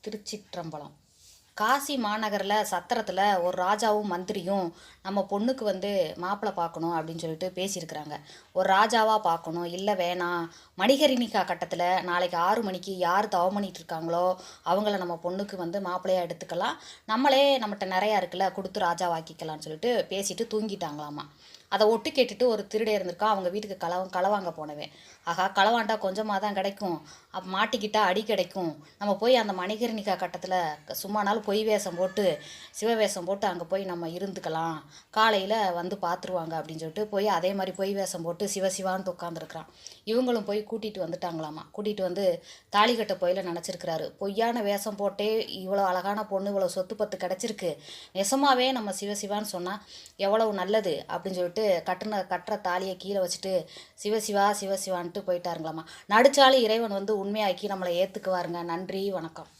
திருச்சிற்றம்பலம். காசி மாநகரில் சத்திரத்தில் ஒரு ராஜாவும் மந்திரியும் நம்ம பொண்ணுக்கு மாப்பிள்ளை பார்க்கணும் அப்படின்னு சொல்லிட்டு பேசியிருக்கிறாங்க. ஒரு ராஜாவாக பார்க்கணும், இல்லை வேணாம், மணிகர்ணிகா கட்டத்தில் நாளைக்கு 6 மணிக்கு யார் தவம் பண்ணிட்டு இருக்காங்களோ அவங்கள நம்ம பொண்ணுக்கு மாப்பிள்ளையாக எடுத்துக்கலாம், நம்மளே நம்மகிட்ட நிறையா இருக்குல்ல கொடுத்து ராஜாவாக்கிக்கலாம்னு சொல்லிட்டு பேசிட்டு தூங்கிட்டாங்களாமா. அதை ஒட்டு கேட்டுட்டு ஒரு திருடே இருந்திருக்கான். அவங்க வீட்டுக்கு களவாங்க போனவன், ஆகா களவாண்டா கொஞ்சமாக தான் கிடைக்கும், அப்போ மாட்டிக்கிட்டா அடி கிடைக்கும், நம்ம போய் அந்த மணிகர்ணிகா கட்டத்தில் சும்மா நாள் பொய் வேஷம் போட்டு சிவவேஷம் போட்டு அங்கே போய் நம்ம இருந்துக்கலாம், காலையில் பார்த்துருவாங்க அப்படின்னு சொல்லிட்டு போய் அதே மாதிரி பொய் வேஷம் போட்டு சிவசிவான்னு உட்காந்துருக்குறான். இவங்களும் போய் கூட்டிகிட்டு வந்துட்டாங்களாமா. கூட்டிகிட்டு தாலி கட்ட போயில நினச்சிருக்கிறாரு. பொய்யான வேஷம் போட்டே இவ்வளோ அழகான பொண்ணு, இவ்வளோ சொத்து பத்து கிடச்சிருக்கு, நெசமாவே நம்ம சிவசிவான்னு சொன்னால் எவ்வளவு நல்லது அப்படின்னு சொல்லிட்டு கட்டுற தாலியை கீழே வச்சுட்டு சிவசிவா சிவசிவான்ட்டு போயிட்டாருங்களாமா. நடிச்சாலும் இறைவன் உண்மையாக்கி நம்மளை ஏற்றுக்குவாருங்க. நன்றி, வணக்கம்.